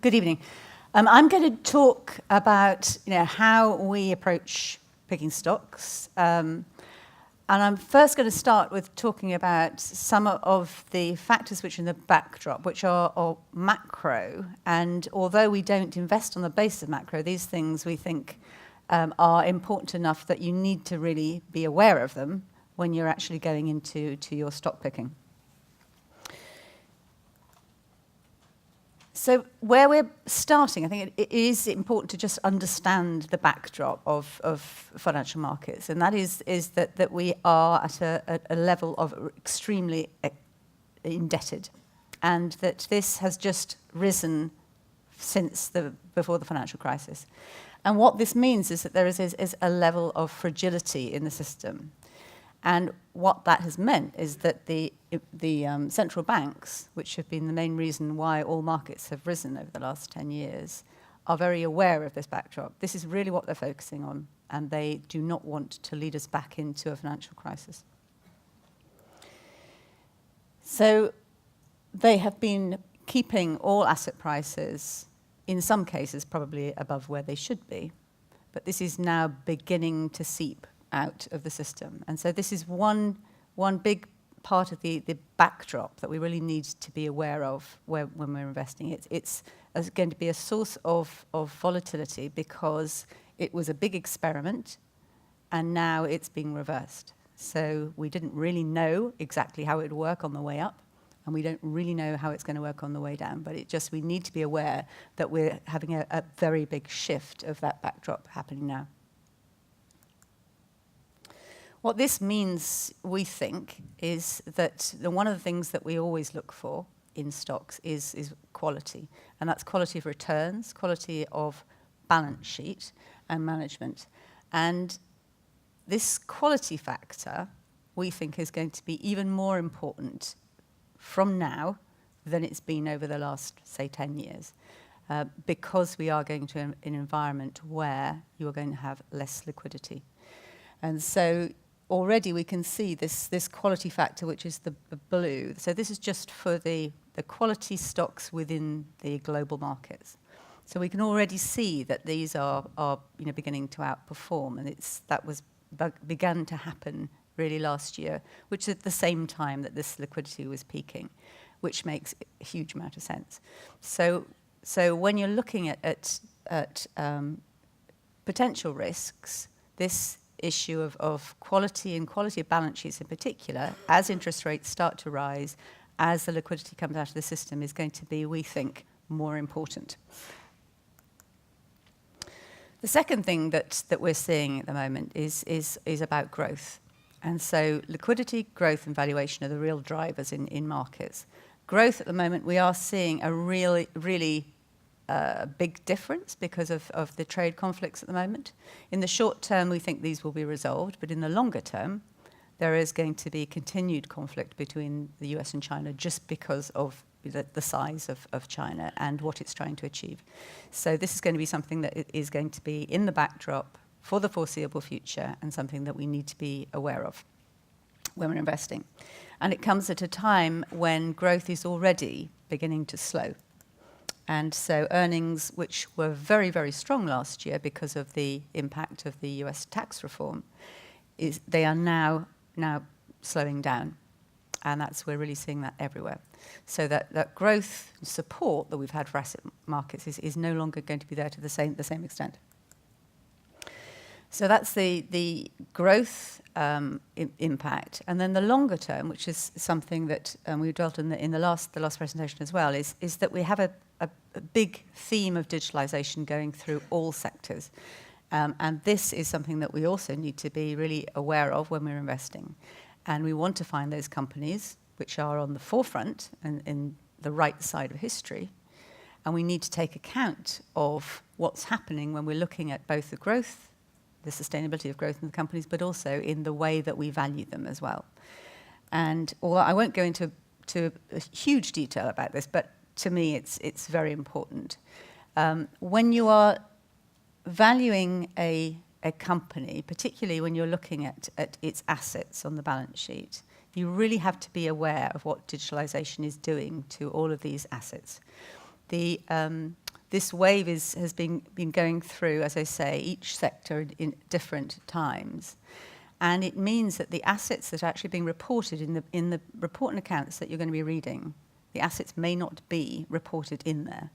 Good evening. I'm going to talk about how we approach picking stocks. And I'm first going to start with talking about some of the factors which are in the backdrop, which are macro. And although we don't invest on the basis of macro, these things we think are important enough that you need to really be aware of them when you're actually going into your stock picking. So where we're starting, I think it is important to just understand the backdrop of financial markets, and that is that we are at a level of extremely indebted, and that this has just risen since before the financial crisis. And what this means is that there is a level of fragility in the system. And what that has meant is that the central banks, which have been the main reason why all markets have risen over the last 10 years, are very aware of this backdrop. This is really what they're focusing on, and they do not want to lead us back into a financial crisis. So they have been keeping all asset prices, in some cases probably above where they should be, but this is now beginning to seep out of the system. And so this is one big part of the backdrop that we really need to be aware of when we're investing. It's going to be a source of volatility because it was a big experiment and now it's being reversed. So we didn't really know exactly how it would work on the way up, and we don't really know how it's going to work on the way down, but we need to be aware that we're having a very big shift of that backdrop happening now. What this means, we think, is that one of the things that we always look for in stocks is quality. And that's quality of returns, quality of balance sheet and management. And this quality factor, we think, is going to be even more important from now than it's been over the last, say, 10 years. Because we are going to an environment where you are going to have less liquidity. And so already we can see this quality factor, which is the blue. So this is just for the quality stocks within the global markets. So we can already see that these are beginning to outperform, and that began to happen really last year, which is at the same time that this liquidity was peaking, which makes a huge amount of sense. So when you're looking at potential risks, this issue of quality and quality of balance sheets in particular, as interest rates start to rise, as the liquidity comes out of the system, is going to be, we think, more important. The second thing that we're seeing at the moment is about growth. And so liquidity, growth and valuation are the real drivers in markets. Growth at the moment, we are seeing a really big difference because of the trade conflicts at the moment. In the short term, we think these will be resolved, but in the longer term, there is going to be continued conflict between the US and China just because of the size of China and what it's trying to achieve. So this is going to be something that is going to be in the backdrop for the foreseeable future and something that we need to be aware of when we're investing. And it comes at a time when growth is already beginning to slow. And so earnings, which were very, very strong last year because of the impact of the US tax reform, they are now slowing down. And we're really seeing that everywhere. So that growth support that we've had for asset markets is no longer going to be there to the same extent. So that's the growth impact. And then the longer term, which is something that we dwelt in the last presentation as well, is that we have a big theme of digitalisation going through all sectors. And this is something that we also need to be really aware of when we're investing. And we want to find those companies which are on the forefront and in the right side of history. And we need to take account of what's happening when we're looking at both the growth, the sustainability of growth in the companies, but also in the way that we value them as well. And although I won't go into a huge detail about this, but to me it's very important. When you are valuing a company, particularly when you're looking at its assets on the balance sheet, you really have to be aware of what digitalisation is doing to all of these assets. The this wave has been going through, as I say, each sector in different times. And it means that the assets that are actually being reported in the report and accounts that you're going to be reading, the assets may not be reported in there.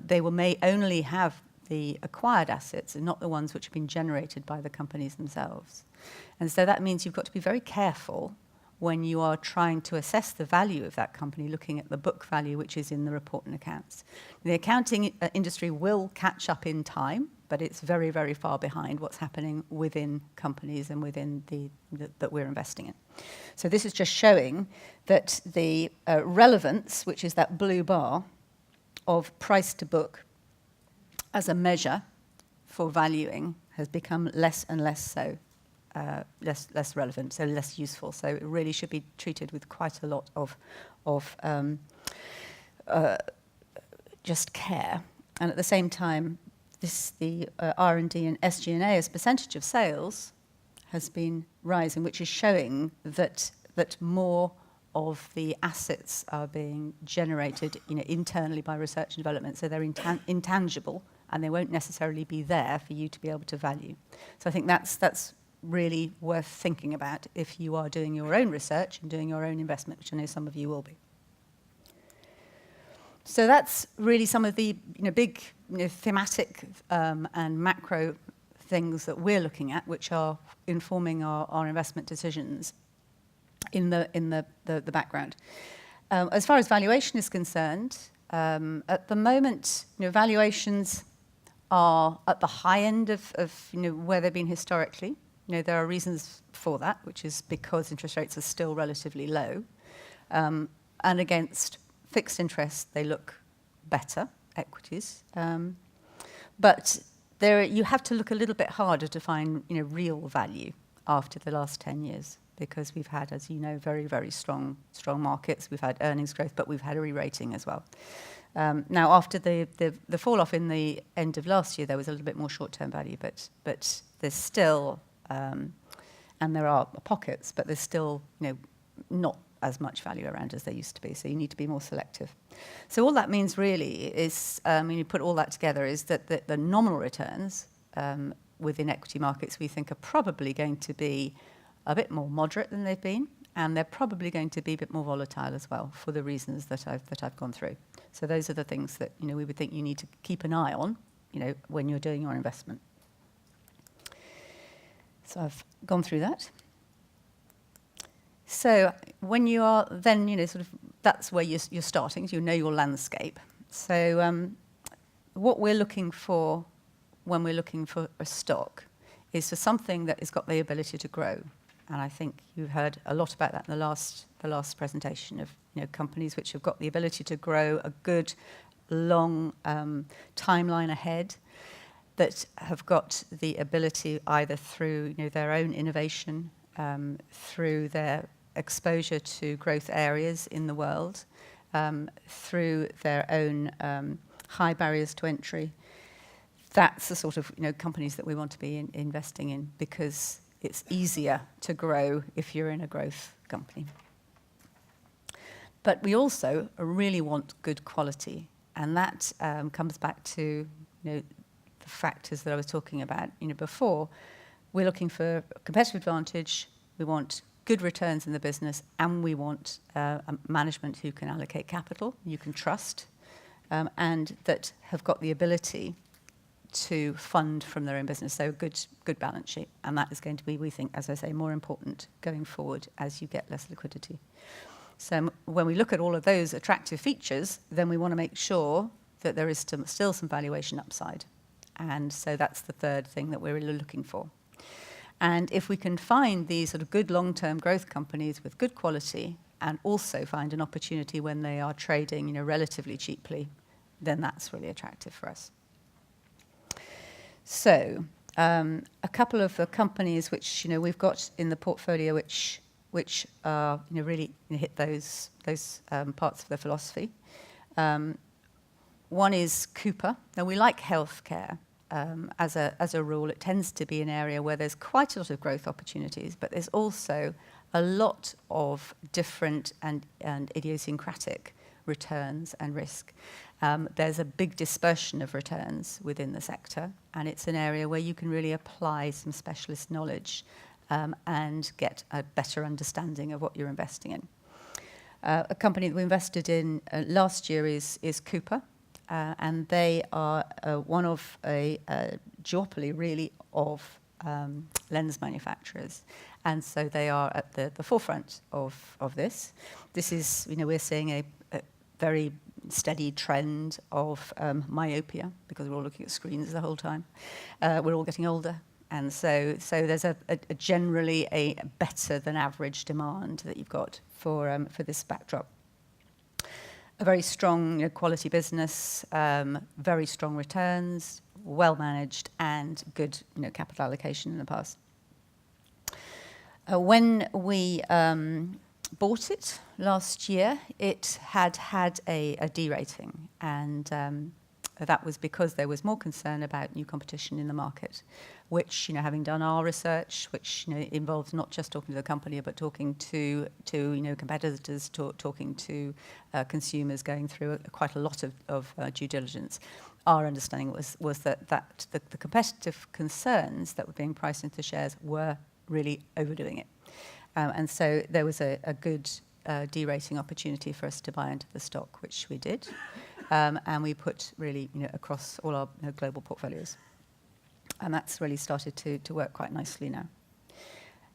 They may only have the acquired assets and not the ones which have been generated by the companies themselves. And so that means you've got to be very careful when you are trying to assess the value of that company, looking at the book value which is in the report and accounts. The accounting industry will catch up in time, but it's very, very far behind what's happening within companies and within that we're investing in. So this is just showing that the relevance, which is that blue bar, of price to book as a measure for valuing has become less and less so, less relevant, so less useful. So it really should be treated with quite a lot of just care. And at the same time, the R&D and SG&A as percentage of sales has been rising, which is showing that more of the assets are being generated, internally by research and development. So they're intangible, and they won't necessarily be there for you to be able to value. So I think that's really worth thinking about if you are doing your own research and doing your own investment, which I know some of you will be. So that's really some of the big thematic and macro things that we're looking at, which are informing our investment decisions in the background. As far as valuation is concerned, at the moment, valuations are at the high end of where they've been historically. There are reasons for that, which is because interest rates are still relatively low, and against fixed interest, they look better, equities. But you have to look a little bit harder to find real value after the last 10 years, because we've had, as you know, very, very strong markets. We've had earnings growth, but we've had a re-rating as well. Now, after the fall-off in the end of last year, there was a little bit more short-term value, but there's still, and there are pockets, but there's still not as much value around as there used to be, so you need to be more selective. So all that means really is, when you put all that together, is that the nominal returns within equity markets we think are probably going to be a bit more moderate than they've been, and they're probably going to be a bit more volatile as well for the reasons that I've gone through. So those are the things that we would think you need to keep an eye on, when you're doing your investment. So I've gone through that. So when you are then, that's where you're starting, so you know your landscape. So what we're looking for when we're looking for a stock is for something that has got the ability to grow. And I think you've heard a lot about that in the last presentation of companies which have got the ability to grow a good long timeline ahead, that have got the ability either through their own innovation, through their exposure to growth areas in the world, through their own high barriers to entry. That's the sort of companies that we want to be investing in, because it's easier to grow if you're in a growth company. But we also really want good quality, and that comes back to the factors that I was talking about before. We're looking for competitive advantage. We want good returns in the business, and we want a management who can allocate capital, you can trust, and that have got the ability to fund from their own business. So good balance sheet, and that is going to be, we think, as I say, more important going forward as you get less liquidity. So when we look at all of those attractive features, then we want to make sure that there is still some valuation upside. And so that's the third thing that we're really looking for. And if we can find these sort of good long-term growth companies with good quality, and also find an opportunity when they are trading relatively cheaply, then that's really attractive for us. So a couple of companies which we've got in the portfolio which are really hit those parts of the philosophy. One is Cooper. Now, we like healthcare. As a rule, it tends to be an area where there's quite a lot of growth opportunities, but there's also a lot of different and idiosyncratic returns and risk. There's a big dispersion of returns within the sector, and it's an area where you can really apply some specialist knowledge and get a better understanding of what you're investing in. A company that we invested in last year is Cooper, and they are one of a duopoly, really, of lens manufacturers. And so they are at the forefront of this. This is, we're seeing a very steady trend of myopia, because we're all looking at screens the whole time. We're all getting older. And so there's a generally a better than average demand that you've got for this backdrop. A very strong quality business, very strong returns, well managed, and good capital allocation in the past. When we bought it last year, it had a derating, and that was because there was more concern about new competition in the market, which, having done our research, which involves not just talking to the company, but talking to competitors, talking to consumers, going through quite a lot of due diligence. Our understanding was that the competitive concerns that were being priced into shares were really overdoing it. And so there was a good derating opportunity for us to buy into the stock, which we did. And we put really across all our global portfolios. And that's really started to work quite nicely now.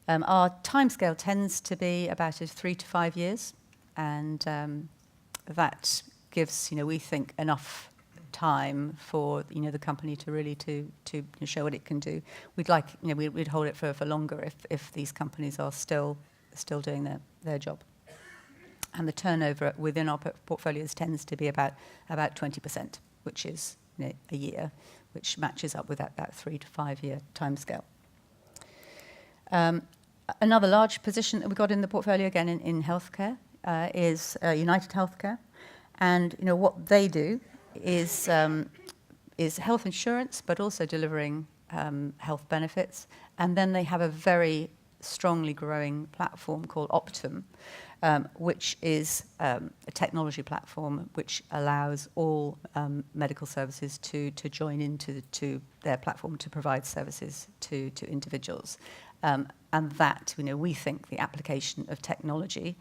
Our timescale tends to be about 3 to 5 years. And that gives, we think, enough time for the company to really to show what it can do. We'd like we'd hold it for longer if these companies are still doing their job. And the turnover within our portfolios tends to be about 20%, which is a year, which matches up with that 3 to 5 year timescale. Another large position that we got in the portfolio, again in healthcare, is United Healthcare, and what they do is health insurance, but also delivering health benefits. And then they have a very strongly growing platform called Optum, which is a technology platform which allows all medical services to join into their platform to provide services to individuals. And that, we think the application of technology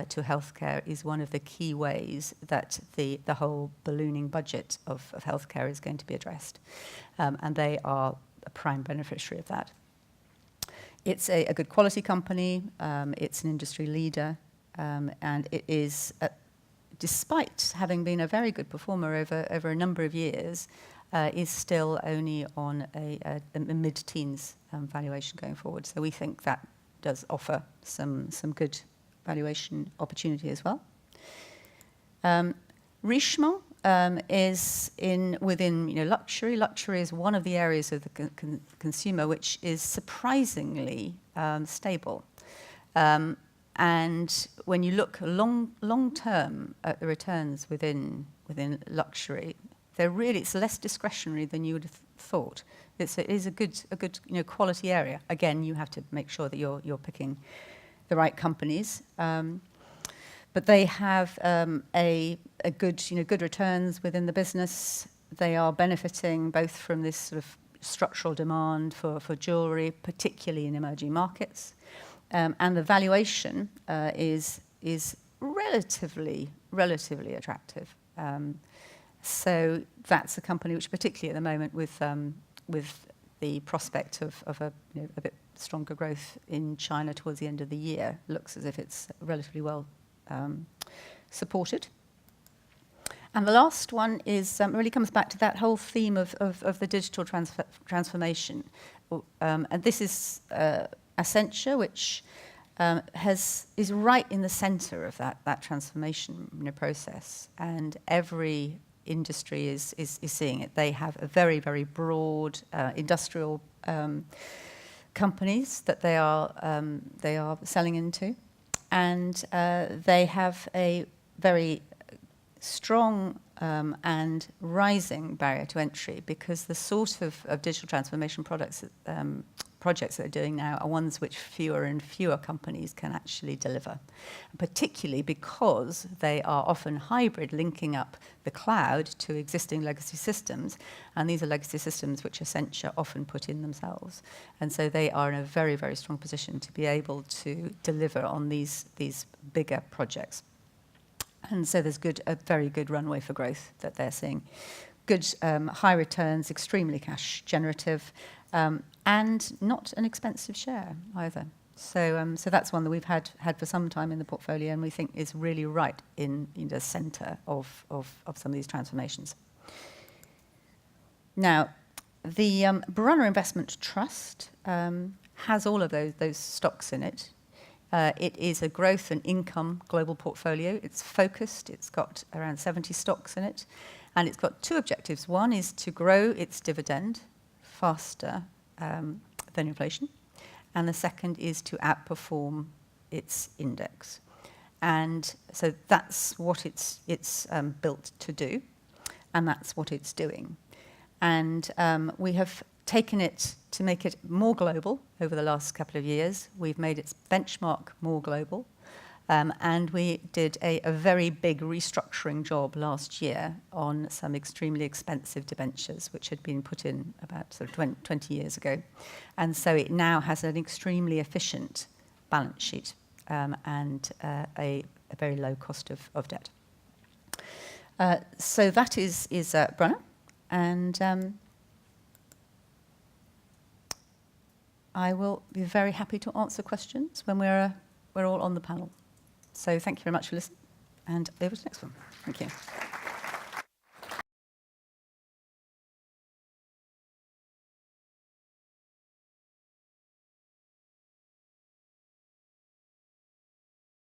to healthcare is one of the key ways that the whole ballooning budget of healthcare is going to be addressed. And they are a prime beneficiary of that. It's a good quality company. It's an industry leader. And it is, despite having been a very good performer over a number of years, is still only on a mid-teens valuation going forward. So we think that does offer some good valuation opportunity as well. Richemont is within luxury. Luxury is one of the areas of the consumer which is surprisingly stable. And when you look long term at the returns within luxury, it's less discretionary than you would have thought. It is a good quality area. Again, you have to make sure that you're picking the right companies. But they have a good returns within the business. They are benefiting both from this sort of structural demand for jewellery, particularly in emerging markets, and the valuation is relatively attractive. So that's a company which, particularly at the moment, with the prospect of a bit stronger growth in China towards the end of the year, looks as if it's relatively well supported. And the last one is really comes back to that whole theme of the digital transformation. And this is Essentia, which is right in the centre of that transformation process. And every industry is seeing it. They have a very, very broad industrial companies that they are selling into. And they have a very strong and rising barrier to entry, because the sort of digital transformation products projects that they're doing now are ones which fewer and fewer companies can actually deliver, particularly because they are often hybrid, linking up the cloud to existing legacy systems, and these are legacy systems which Essentia often put in themselves. And so they are in a very, very strong position to be able to deliver on these bigger projects. And so there's a very good runway for growth that they're seeing. Good high returns, extremely cash generative, and not an expensive share either. So that's one that we've had for some time in the portfolio, and we think is really right in the centre of some of these transformations. Now, the Brunner Investment Trust has all of those stocks in it. It is a growth and income global portfolio. It's focused. It's got around 70 stocks in it. And it's got two objectives. One is to grow its dividend faster than inflation. And the second is to outperform its index. And so that's what it's built to do. And that's what it's doing. And we have taken it to make it more global over the last couple of years. We've made its benchmark more global. And we did a very big restructuring job last year on some extremely expensive debentures, which had been put in about sort of 20 years ago. And so it now has an extremely efficient balance sheet and a very low cost of debt. So that is Brunner. And I will be very happy to answer questions when we're all on the panel. So thank you very much for listening, and over to the next one. Thank you.